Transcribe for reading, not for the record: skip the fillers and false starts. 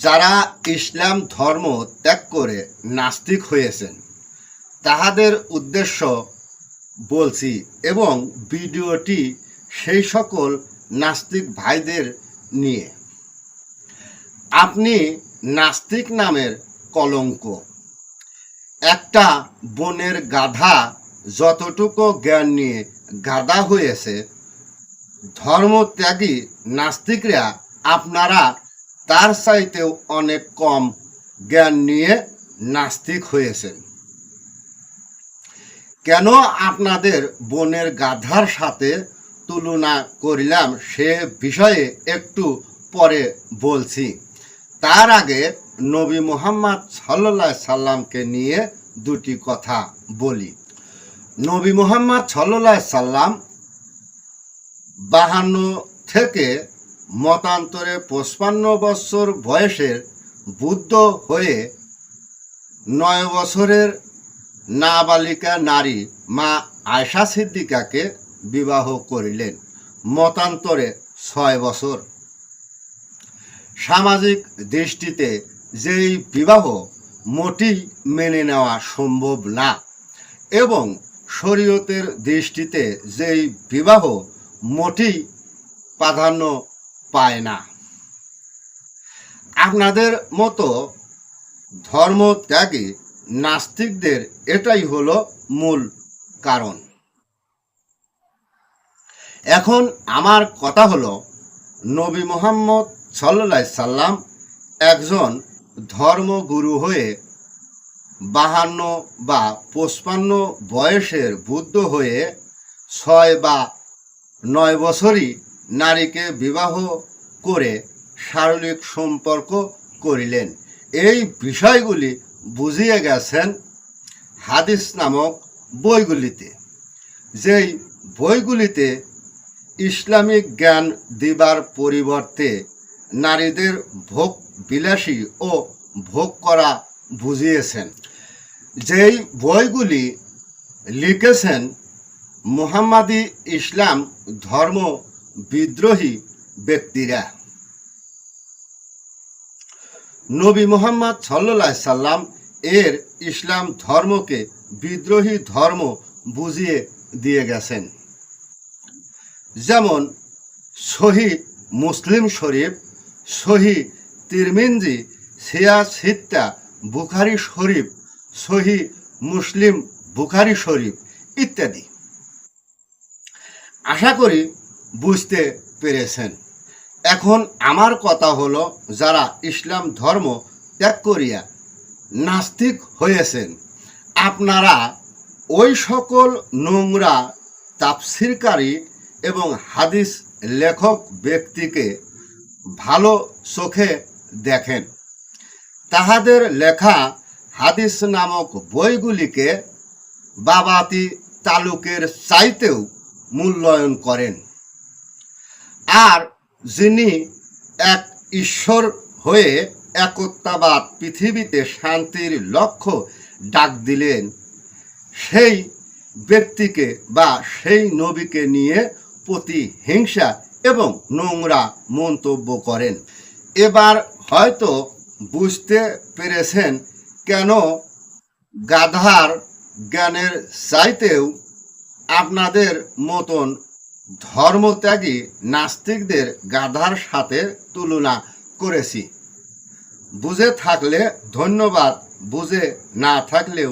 যারা ইসলাম ধর্ম ত্যাগ করে নাস্তিক হয়েছেন তাহাদের উদ্দেশ্য বলছি এবং ভিডিওটি সেই সকল নাস্তিক ভাইদের নিয়ে। আপনি নাস্তিক নামের কলঙ্ক। একটা বনের গাধা যতটুকু জ্ঞান নিয়ে গাধা হয়েছে, ধর্মত্যাগী নাস্তিকরা আপনারা তার চাইতেও অনেক কম জ্ঞান নিয়ে নাস্তিক হয়েছেন। কেন আপনাদের বনের গাধার সাথে তুলনা করিলাম সে বিষয়ে একটু পরে বলছি। তার আগে নবী মুহাম্মদ সাল্লাল্লাহু আলাইহি সাল্লামকে নিয়ে দুটি কথা বলি। নবী মুহাম্মদ সাল্লাল্লাহু আলাইহি সাল্লাম 52 থেকে মতান্তরে 55 বছর বয়সের বুদ্ধ হয়ে 9 বছরের নাবালিকা নারী মা আয়েশা সিদ্দিকাকে বিবাহ করিলেন। মতান্তরে 6 বছর। সামাজিক দৃষ্টিতে যেই বিবাহ মোটেই মেনে নেওয়া সম্ভব না এবং শরীয়তের দৃষ্টিতে যেই বিবাহ মোটেই প্রাধান্য পায় না। আপনাদের মতো ধর্মত্যাগী নাস্তিকদের এটাই হলো মূল কারণ। এখন আমার কথা হলো, নবী মুহাম্মদ সাল্লাল্লাহু আলাইহি সাল্লাম একজন ধর্মগুরু হয়ে 52 বা 55 বয়সের বুদ্ধ হয়ে 6 বা 9 বছরই নারীকে বিবাহ করে শারীরিক সম্পর্ক করিলেন। এই বিষয়গুলি বুঝিয়ে গেছেন হাদিস নামক বইগুলিতে। যেই বইগুলিতে ইসলামিক জ্ঞান দিবার পরিবর্তে নারীদের ভোগ বিলাসী ও ভোগ করা বুঝিয়েছেন। যেই বইগুলি লিখেছেন মুহাম্মাদি ইসলাম ধর্ম বিদ্রোহী ব্যক্তিরা। নবী মুহাম্মদ সাল্লাল্লাহু আলাইহি সাল্লাম এর ইসলাম ধর্মকে বিদ্রোহী ধর্ম বুঝিয়ে দিয়ে গেছেন। যেমন সহি মুসলিম শরীফ, সহি তিরমিজি, সিয়াসিত্তা, বুখারী শরীফ, সহি মুসলিম বুখারী শরীফ ইত্যাদি। আশা করি বুঝতে পেরেছেন। এখন আমার কথা হলো, যারা ইসলাম ধর্ম ত্যাগ করিয়া নাস্তিক হয়েছেন আপনারা ওই সকল নোংরা তাফসিরকারী এবং হাদিস লেখক ব্যক্তিকে ভালো চোখে দেখেন। তাহাদের লেখা হাদিস নামক বইগুলিকে বাবাতি তালুকের চাইতেও মূল্যায়ন করেন। আর যিনি এক ঈশ্বর হয়ে একত্ববাদ পৃথিবীতে শান্তির লক্ষ্য ডাক দিলেন, সেই ব্যক্তিকে বা সেই নবীকে নিয়ে প্রতিহিংসা এবং নোংরা মন্তব্য করেন। এবার হয়তো বুঝতে পেরেছেন কেন গাধার জ্ঞানের চাইতেও আপনাদের মতন ধর্মত্যাগী নাস্তিকদের গাধার সাথে তুলনা করেছি। বুঝে থাকলে ধন্যবাদ, বুঝে না থাকলেও